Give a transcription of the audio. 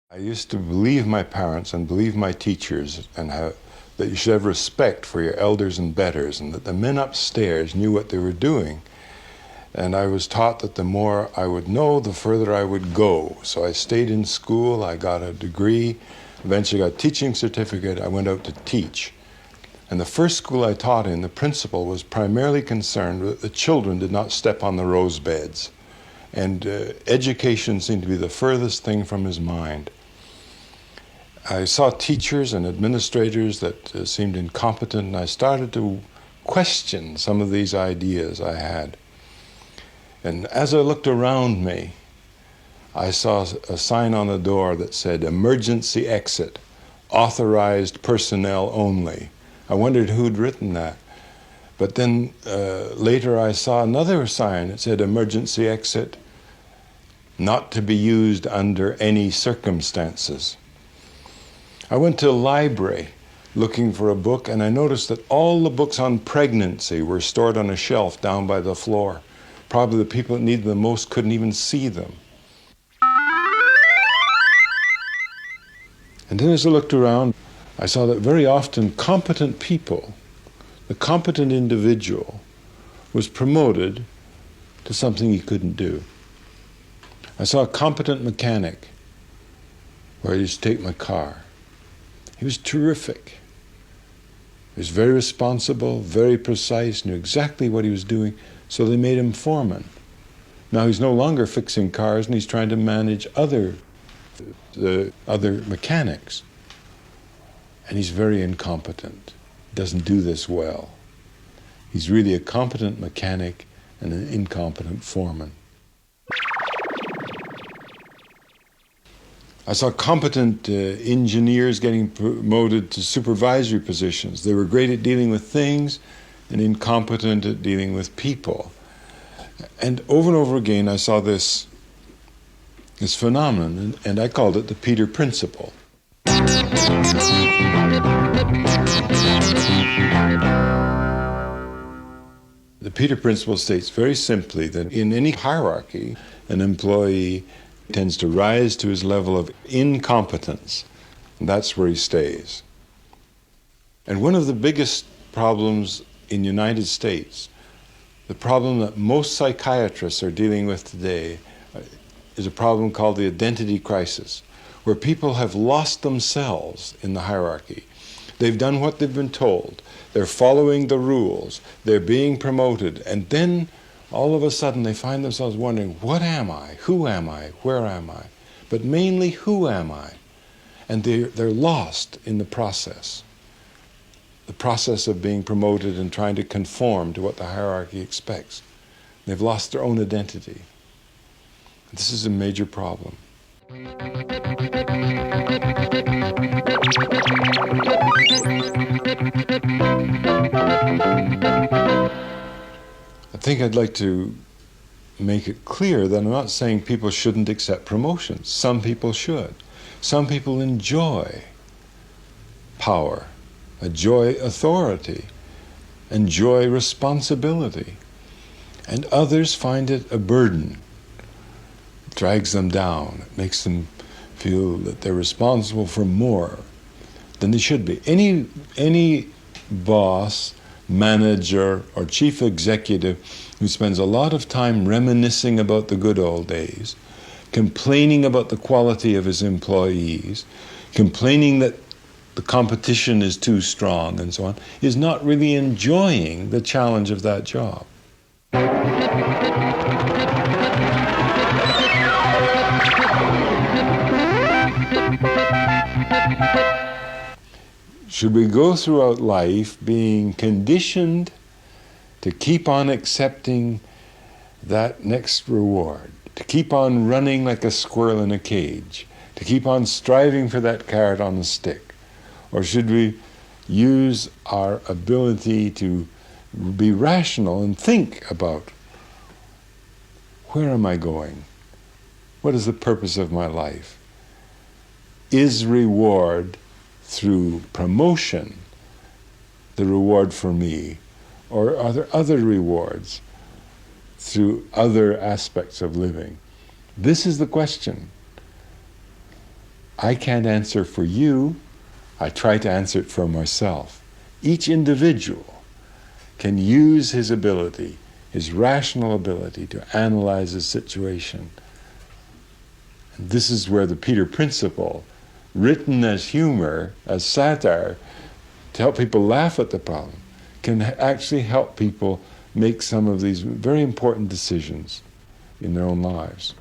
I used to believe my parents and believe my teachers and that you should have respect for your elders and betters, and that the men upstairs knew what they were doing. And I was taught that the more I would know, the further I would go. So I stayed in school, I got a degree, eventually got a teaching certificate, I went out to teach. And the first school I taught in, the principal was primarily concerned that the children did not step on the rose beds. And education seemed to be the furthest thing from his mind. I saw teachers and administrators that seemed incompetent, and I started to question some of these ideas I had. And as I looked around me, I saw a sign on the door that said, "Emergency exit, authorized personnel only." I wondered who'd written that. But then later I saw another sign that said, "Emergency exit, not to be used under any circumstances." I went to a library looking for a book, and I noticed that all the books on pregnancy were stored on a shelf down by the floor. Probably the people that needed them most couldn't even see them. And then as I looked around, I saw that very often competent people, the competent individual, was promoted to something he couldn't do. I saw a competent mechanic where I used to take my car. He was terrific. He was very responsible, very precise, knew exactly what he was doing, so they made him foreman. Now he's no longer fixing cars, and he's trying to manage the other mechanics. And he's very incompetent. He doesn't do this well. He's really a competent mechanic and an incompetent foreman. I saw competent engineers getting promoted to supervisory positions. They were great at dealing with things and incompetent at dealing with people. And over again, I saw this phenomenon, and I called it the Peter Principle. The Peter Principle states very simply that in any hierarchy, an employee tends to rise to his level of incompetence, and that's where he stays. And one of the biggest problems in the United States, the problem that most psychiatrists are dealing with today, is a problem called the identity crisis, where people have lost themselves in the hierarchy. They've done what they've been told. They're following the rules. They're being promoted. And then all of a sudden they find themselves wondering, what am I? Who am I? Where am I? But mainly, who am I? And they're lost in the process of being promoted and trying to conform to what the hierarchy expects. They've lost their own identity. This is a major problem. I think I'd like to make it clear that I'm not saying people shouldn't accept promotions. Some people should. Some people enjoy power, enjoy authority, enjoy responsibility, and others find it a burden. It drags them down. It makes them feel that they're responsible for more than they should be. Any boss, manager, or chief executive who spends a lot of time reminiscing about the good old days, complaining about the quality of his employees, complaining that the competition is too strong and so on, is not really enjoying the challenge of that job. Should we go throughout life being conditioned to keep on accepting that next reward, to keep on running like a squirrel in a cage, to keep on striving for that carrot on the stick? Or should we use our ability to be rational and think about, where am I going? What is the purpose of my life? Is reward through promotion the reward for me? Or are there other rewards through other aspects of living? This is the question. I can't answer for you. I try to answer it for myself. Each individual can use his ability, his rational ability, to analyze a situation. And this is where the Peter Principle, written as humor, as satire, to help people laugh at the problem, can actually help people make some of these very important decisions in their own lives.